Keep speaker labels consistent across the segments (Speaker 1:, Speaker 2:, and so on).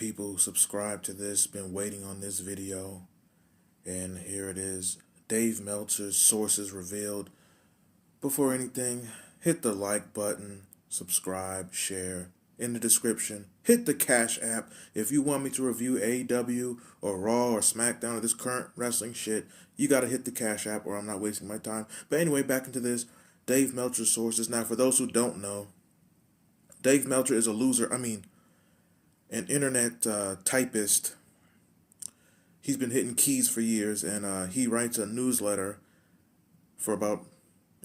Speaker 1: people who subscribe to this been waiting on this video, and here it is. Dave Meltzer's sources revealed. Before anything, hit the like button, subscribe, share. In the description, hit the Cash App if you want me to review AEW or Raw or SmackDown or this current wrestling shit. You gotta hit the Cash App or I'm not wasting my time. But anyway, back into this. Dave Meltzer's sources. Now, for those who don't know, Dave Meltzer is a loser. An internet typist. He's been hitting keys for years, and he writes a newsletter for about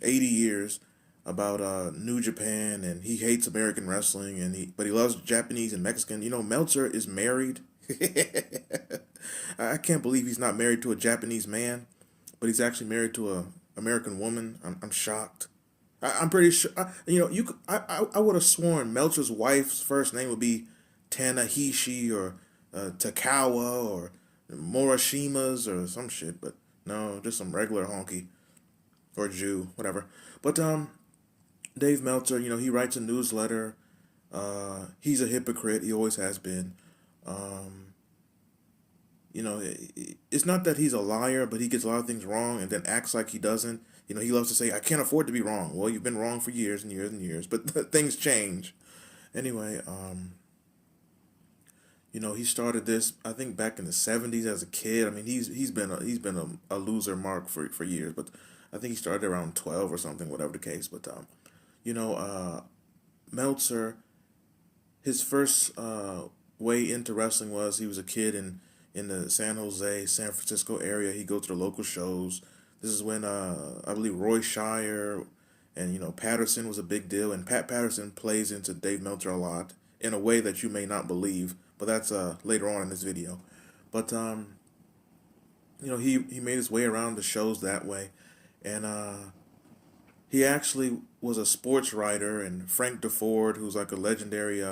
Speaker 1: 80 years about New Japan, and he hates American wrestling, but he loves Japanese and Mexican. You know, Meltzer is married. I can't believe he's not married to a Japanese man, but he's actually married to a American woman. I'm shocked. I'm pretty sure. I would have sworn Meltzer's wife's first name would be Tanahishi or Takawa or Morashima's or some shit, but no, just some regular honky or Jew, whatever. But Dave Meltzer, he writes a newsletter. He's a hypocrite. He always has been. It's not that he's a liar, but he gets a lot of things wrong and then acts like he doesn't. He loves to say, "I can't afford to be wrong." Well, you've been wrong for years and years and years, but things change. Anyway, he started this I think back in the '70s as a kid. I mean, he's been a loser mark for years, but I think he started around 12 or something, whatever the case. But Meltzer, his first way into wrestling was he was a kid in the San Jose, San Francisco area. He go to the local shows. This is when I believe Roy Shire and Patterson was a big deal, and Pat Patterson plays into Dave Meltzer a lot in a way that you may not believe, but that's later on in this video. But he made his way around the shows that way, and he actually was a sports writer, and Frank DeFord, who's like a legendary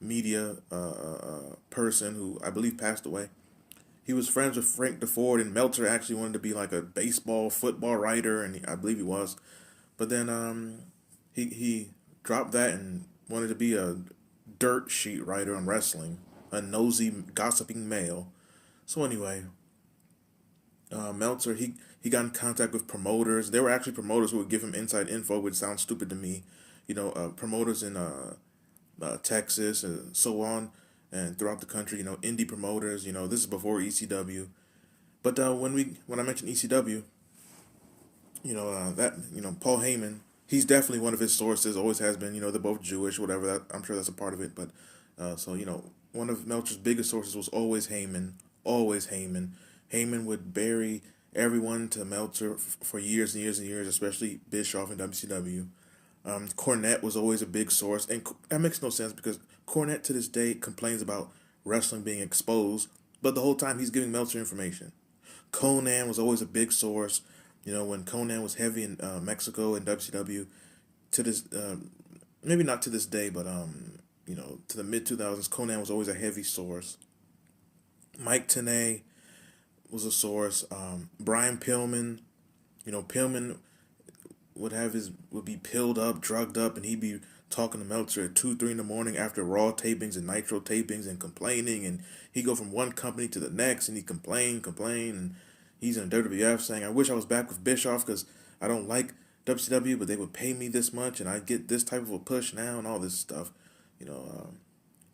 Speaker 1: media person who I believe passed away. He was friends with Frank DeFord, and Meltzer actually wanted to be like a baseball, football writer, and I believe he was. But then he dropped that and wanted to be a dirt sheet writer on wrestling, a nosy, gossiping male. So anyway, Meltzer, he got in contact with promoters. There were actually promoters who would give him inside info, which sounds stupid to me. Promoters in Texas and so on, and throughout the country. Indie promoters. This is before ECW. But when I mentioned ECW, Paul Heyman, he's definitely one of his sources. Always has been. They're both Jewish, whatever. That I'm sure that's a part of it. But one of Meltzer's biggest sources was always Heyman. Always Heyman. Heyman would bury everyone to Meltzer for years and years and years, especially Bischoff and WCW. Cornette was always a big source, and that makes no sense because Cornette to this day complains about wrestling being exposed, but the whole time he's giving Meltzer information. Conan was always a big source. When Conan was heavy in Mexico and WCW, to this maybe not to this day, but to the mid 2000s, Conan was always a heavy source. Mike Tenay was a source. Brian Pillman, Pillman would be pilled up, drugged up, and he'd be talking to Meltzer at 2, 3 in the morning after Raw tapings and Nitro tapings and complaining, and he'd go from one company to the next, and he'd complain, and he's in WWF saying, "I wish I was back with Bischoff because I don't like WCW, but they would pay me this much, and I'd get this type of a push now," and all this stuff.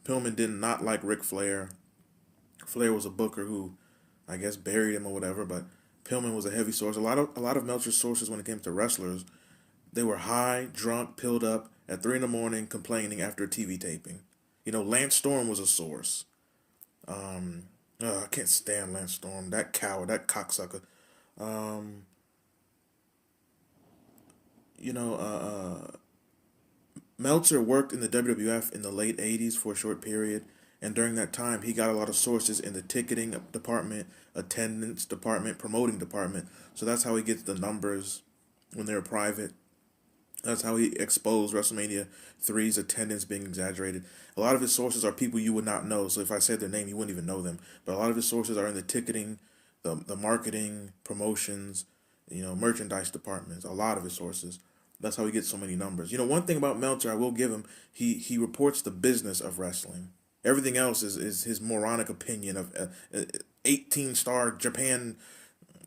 Speaker 1: Pillman did not like Ric Flair. Flair was a booker who, I guess, buried him or whatever, but Pillman was a heavy source. A lot of Meltzer's sources when it came to wrestlers, they were high, drunk, pilled up at 3 in the morning, complaining after a TV taping. Lance Storm was a source. I can't stand Lance Storm. That coward, that cocksucker. Meltzer worked in the WWF in the late '80s for a short period, and during that time, he got a lot of sources in the ticketing department, attendance department, promoting department. So that's how he gets the numbers when they're private. That's how he exposed WrestleMania 3's attendance being exaggerated. A lot of his sources are people you would not know. So if I said their name, you wouldn't even know them. But a lot of his sources are in the ticketing, the marketing, promotions, merchandise departments. A lot of his sources. That's how he gets so many numbers. One thing about Meltzer, I will give him, he reports the business of wrestling. Everything else is his moronic opinion of 18-star Japan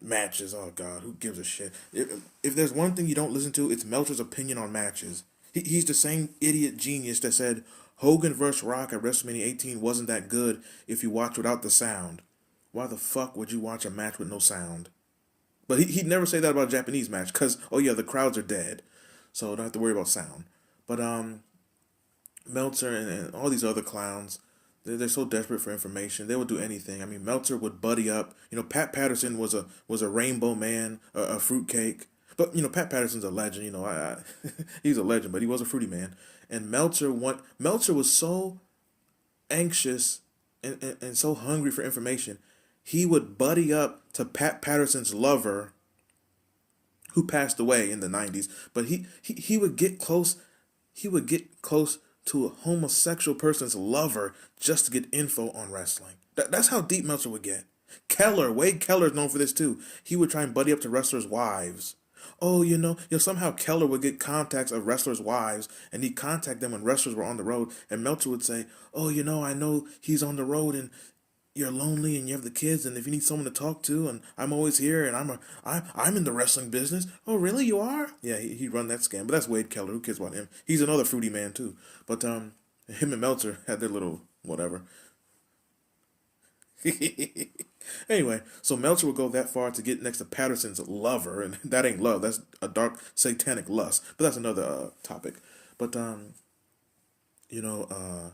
Speaker 1: matches. Oh God, who gives a shit? If there's one thing you don't listen to, it's Meltzer's opinion on matches. He's the same idiot genius that said Hogan vs. Rock at WrestleMania 18 wasn't that good if you watch without the sound. Why the fuck would you watch a match with no sound? But he'd never say that about a Japanese match because, oh yeah, the crowds are dead. So don't have to worry about sound. But Meltzer and all these other clowns, they're so desperate for information. They would do anything. I mean, Meltzer would buddy up. Pat Patterson was a rainbow man, a fruitcake. But Pat Patterson's a legend. He's a legend, but he was a fruity man. And Meltzer was so anxious and so hungry for information. He would buddy up to Pat Patterson's lover, who passed away in the 90s. But he would get close. He would get close to a homosexual person's lover just to get info on wrestling. That's how deep Meltzer would get. Wade Keller is known for this too. He would try and buddy up to wrestlers' wives. Oh, somehow Keller would get contacts of wrestlers' wives, and he'd contact them when wrestlers were on the road, and Meltzer would say, oh, I know he's on the road, and you're lonely, and you have the kids, and if you need someone to talk to, and I'm always here, and I'm in the wrestling business. Oh, really, you are? Yeah, he'd run that scam, but that's Wade Keller. Who cares about him? He's another fruity man, too. But him and Meltzer had their little whatever. Anyway, so Meltzer would go that far to get next to Patterson's lover, and that ain't love. That's a dark satanic lust. But that's another topic. But you know,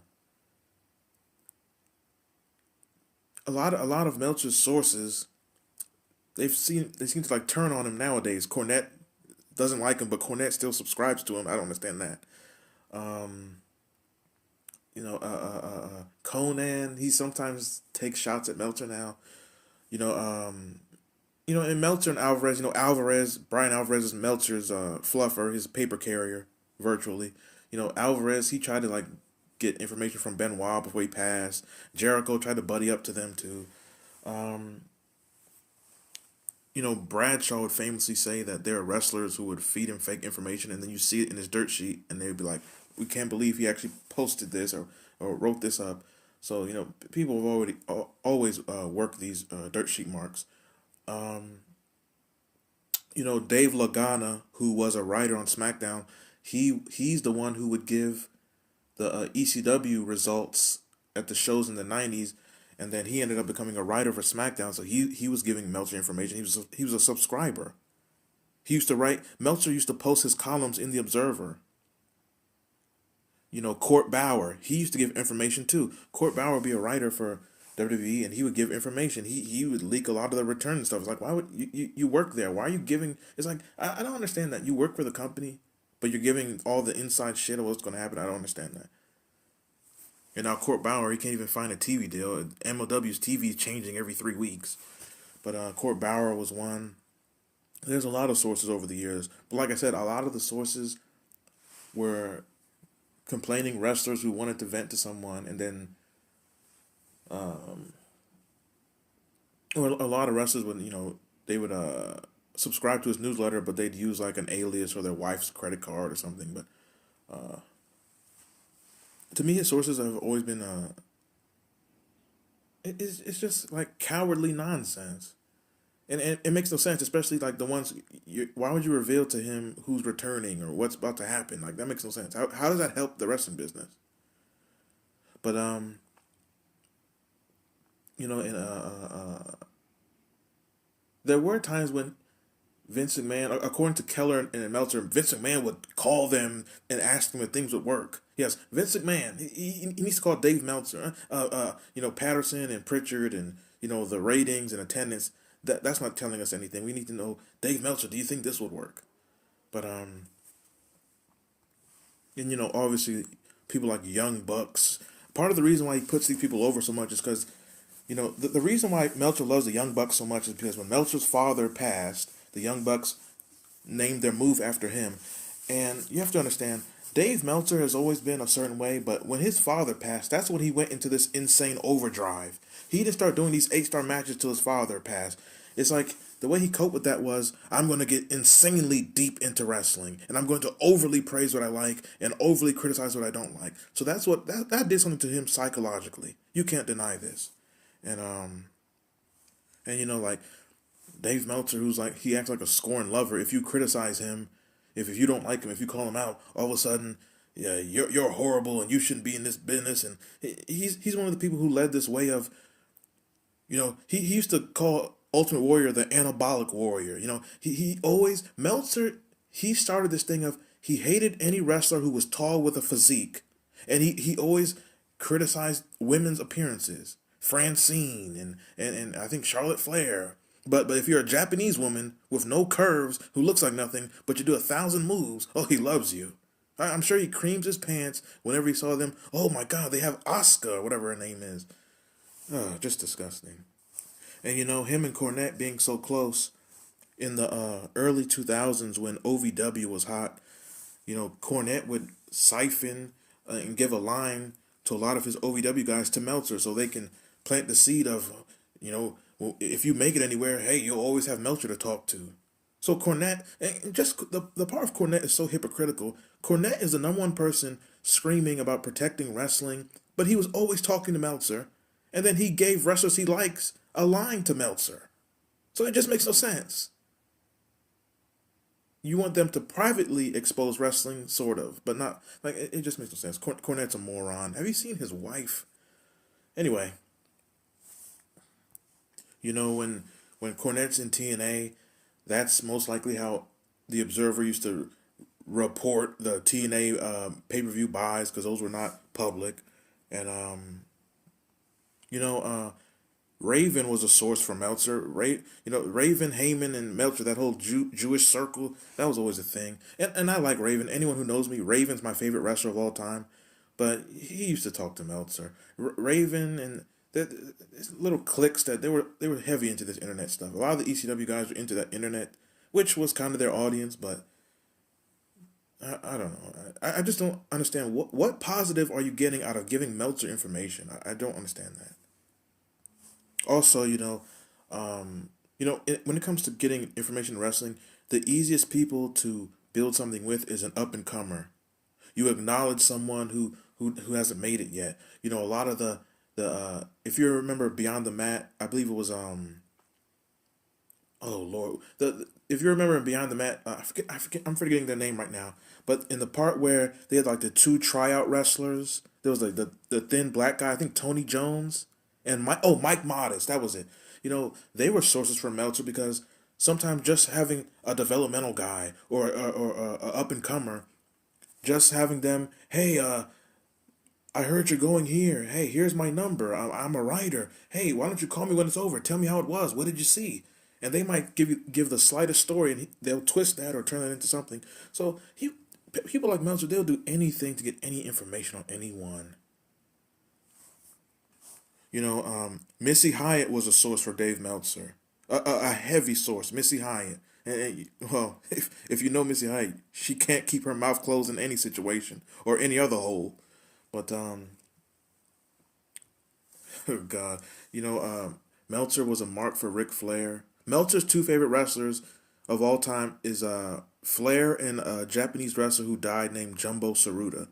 Speaker 1: a lot of Meltzer's sources, they seem to like turn on him nowadays. Cornette doesn't like him, but Cornette still subscribes to him. I don't understand that. Um, Conan, he sometimes takes shots at Meltzer now. You know, and Meltzer and Alvarez, Brian Alvarez is Meltzer's fluffer, his paper carrier, virtually. Alvarez, he tried to like get information from Benoit before he passed. Jericho tried to buddy up to them too. Um, Bradshaw would famously say that there are wrestlers who would feed him fake information, and then you see it in his dirt sheet, and they'd be like, "We can't believe he actually posted this or wrote this up." So people have always worked these dirt sheet marks. Um, Dave Lagana, who was a writer on SmackDown, he's the one who would give the ECW results at the shows in the '90s, and then he ended up becoming a writer for SmackDown. So he was giving Meltzer information. He was a subscriber. He used to write. Meltzer used to post his columns in the Observer. Court Bauer, he used to give information too. Court Bauer would be a writer for WWE, and he would give information. He would leak a lot of the return and stuff. It's like, why would you work there? Why are you giving? It's like, I don't understand that. You work for the company, but you're giving all the inside shit of what's going to happen. I don't understand that. And now Court Bauer, he can't even find a TV deal. MLW's TV is changing every 3 weeks. But Court Bauer was one. There's a lot of sources over the years. But like I said, a lot of the sources were complaining wrestlers who wanted to vent to someone, and then or a lot of wrestlers would they would subscribe to his newsletter, but they'd use like an alias or their wife's credit card or something. But to me, his sources have always been it's just like cowardly nonsense. And it makes no sense, especially like the ones. Why would you reveal to him who's returning or what's about to happen? Like that makes no sense. How does that help the wrestling business? But and there were times when Vince McMahon, according to Keller and Meltzer, Vince McMahon would call them and ask them if things would work. Yes, Vince McMahon, he needs to call Dave Meltzer, Patterson and Pritchard and the ratings and attendance. That's not telling us anything. We need to know, Dave Meltzer, do you think this would work? But and obviously people like Young Bucks. Part of the reason why he puts these people over so much is because the reason why Meltzer loves the Young Bucks so much is because when Meltzer's father passed, the Young Bucks named their move after him. And you have to understand, Dave Meltzer has always been a certain way, but when his father passed, that's when he went into this insane overdrive. He didn't start doing these 8-star matches till his father passed. It's like the way he coped with that was, I'm going to get insanely deep into wrestling, and I'm going to overly praise what I like and overly criticize what I don't like. So that's what that did something to him psychologically. You can't deny this, and like Dave Meltzer, who's like, he acts like a scorned lover. If you criticize him, if you don't like him, if you call him out, all of a sudden, yeah, you're horrible and you shouldn't be in this business. And he's one of the people who led this way of, he used to call Ultimate Warrior the anabolic warrior. He always, Meltzer, he started this thing of, he hated any wrestler who was tall with a physique. And he always criticized women's appearances. Francine and I think Charlotte Flair. But if you're a Japanese woman with no curves who looks like nothing, but you do 1,000 moves, oh, he loves you. I'm sure he creams his pants whenever he saw them. Oh my God, they have Asuka, or whatever her name is. Oh, just disgusting. And him and Cornette being so close in the early 2000s when OVW was hot, Cornette would siphon and give a line to a lot of his OVW guys to Meltzer so they can plant the seed of, well, if you make it anywhere, hey, you'll always have Meltzer to talk to. So Cornette, and just the part of Cornette is so hypocritical. Cornette is the number one person screaming about protecting wrestling, but he was always talking to Meltzer, and then he gave wrestlers he likes a line to Meltzer. So it just makes no sense. You want them to privately expose wrestling, sort of, but not, like, it just makes no sense. Cornette's a moron. Have you seen his wife? Anyway, when Cornette's in TNA, that's most likely how the Observer used to report the TNA pay-per-view buys, because those were not public. And Raven was a source for Meltzer. Raven, Heyman, and Meltzer, that whole Jewish circle, that was always a thing. And I like Raven. Anyone who knows me, Raven's my favorite wrestler of all time. But he used to talk to Meltzer. Raven and the little cliques that they were heavy into this internet stuff. A lot of the ECW guys were into that internet, which was kind of their audience. But I don't know. I just don't understand what positive are you getting out of giving Meltzer information. I don't understand that. Also, when it comes to getting information in wrestling, the easiest people to build something with is an up and comer. You acknowledge someone who hasn't made it yet. A lot of the if you remember Beyond the Mat, I believe it was oh Lord, if you remember Beyond the Mat, I'm forgetting their name right now. But in the part where they had like the two tryout wrestlers, there was like the thin black guy, I think Tony Jones, and Mike Modest, that was it. They were sources for Meltzer because sometimes just having a developmental guy or a up and comer, just having them, hey, I heard you're going here. Hey, here's my number. I'm a writer. Hey, why don't you call me when it's over? Tell me how it was. What did you see? And they might give the slightest story, and they'll twist that or turn that into something. So people like Meltzer, they'll do anything to get any information on anyone. Missy Hyatt was a source for Dave Meltzer, a heavy source. Missy Hyatt, well, if you know Missy Hyatt, she can't keep her mouth closed in any situation or any other hole. But oh God, Meltzer was a mark for Ric Flair. Meltzer's two favorite wrestlers of all time is Flair and a Japanese wrestler who died named Jumbo Tsuruta.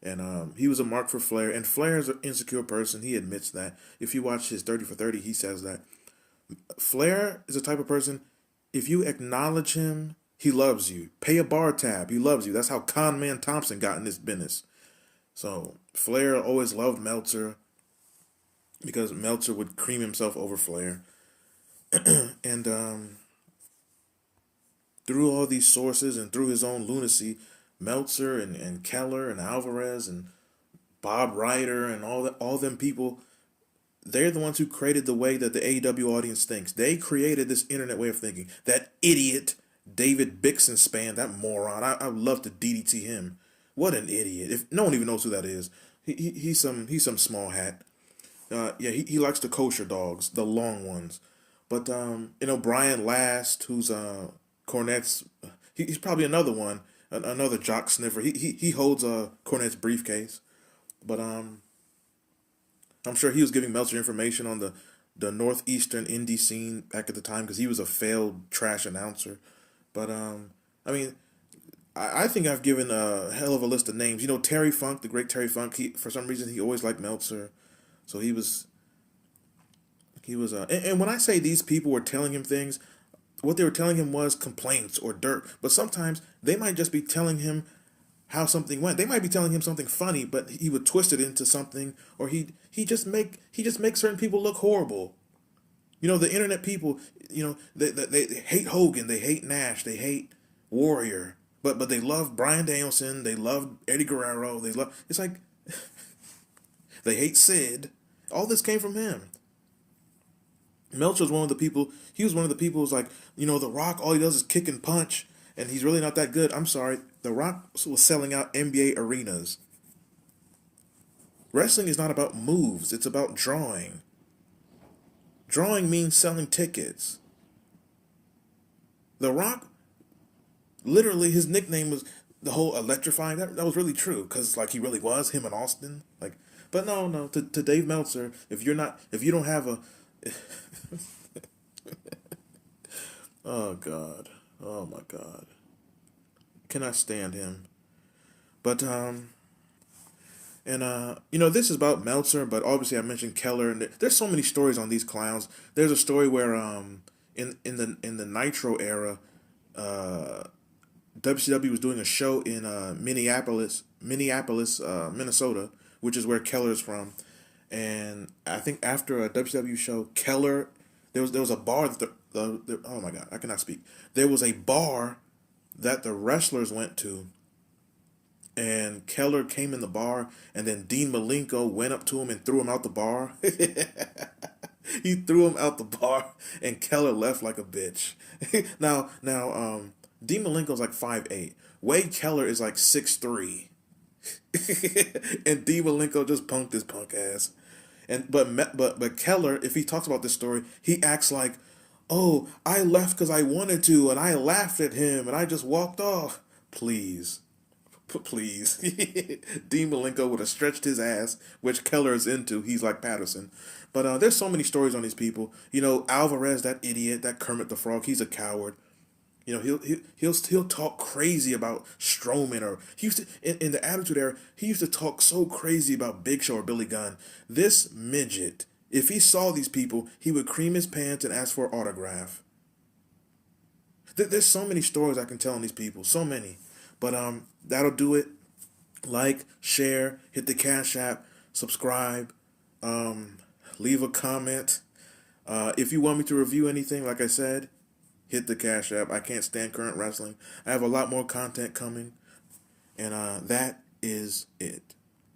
Speaker 1: And he was a mark for Flair. And Flair is an insecure person. He admits that. If you watch his 30 for 30, he says that. Flair is the type of person, if you acknowledge him, he loves you. Pay a bar tab, he loves you. That's how Con Man Thompson got in this business. So Flair always loved Meltzer because Meltzer would cream himself over Flair. And through all these sources and through his own lunacy, Meltzer and Keller and Alvarez and Bob Ryder and all them people, they're the ones who created the way that the AEW audience thinks. They created this internet way of thinking. That idiot David Bixenspan, that moron, I would love to DDT him. What an idiot! If no one even knows who that is, he's some small hat. He likes the kosher dogs, the long ones. But Brian Last, who's Cornette's, he's probably another one, another jock sniffer. He holds Cornette's briefcase, but I'm sure he was giving Meltzer information on the northeastern indie scene back at the time because he was a failed trash announcer. But I mean, I think I've given a hell of a list of names. You know, Terry Funk, the great Terry Funk. He for some reason he always liked Meltzer, so he was. And when I say these people were telling him things, what they were telling him was complaints or dirt. But sometimes they might just be telling him how something went. They might be telling him something funny, but he would twist it into something, or he just make certain people look horrible. You know, the internet people. You know, they hate Hogan, they hate Nash, they hate Warrior, but they love Brian Danielson, they love Eddie Guerrero, they love. It's like they hate Sid. All this came from him. Melcher was one of the people. He was one of the people who's like, The Rock. All he does is kick and punch, and he's really not that good. I'm sorry. The Rock was selling out NBA arenas. Wrestling is not about moves. It's about drawing. Drawing means selling tickets. The Rock, literally, his nickname was the whole electrifying. That was really true because like he really was him and Austin. Like, but no. To Dave Meltzer, if you don't have a oh God. Oh my God. Cannot stand him. But this is about Meltzer, but obviously I mentioned Keller, and there's so many stories on these clowns. There's a story where in the Nitro era, WCW was doing a show in Minneapolis, Minnesota, which is where Keller's from. And I think after a WCW show, Keller, there was a bar that oh my God, I cannot speak. There was a bar that the wrestlers went to, and Keller came in the bar, and then Dean Malenko went up to him and threw him out the bar. He threw him out the bar, and Keller left like a bitch. now, Dean Malenko's like 5'8". Wade Keller is like 6'3". And Dean Malenko just punked his punk ass. But Keller, if he talks about this story, he acts like, oh, I left because I wanted to, and I laughed at him, and I just walked off. Please. Please. Dean Malenko would have stretched his ass, which Keller is into. He's like Patterson. But there's so many stories on these people. Alvarez, that idiot, that Kermit the Frog, he's a coward. He'll talk crazy about Strowman, or he used to in the Attitude Era. He used to talk so crazy about Big Show or Billy Gunn. This midget, if he saw these people, he would cream his pants and ask for an autograph. There's so many stories I can tell on these people, so many. But that'll do it. Like, share, hit the Cash App, subscribe, leave a comment. If you want me to review anything, like I said, hit the Cash App. I can't stand current wrestling. I have a lot more content coming. And that is it.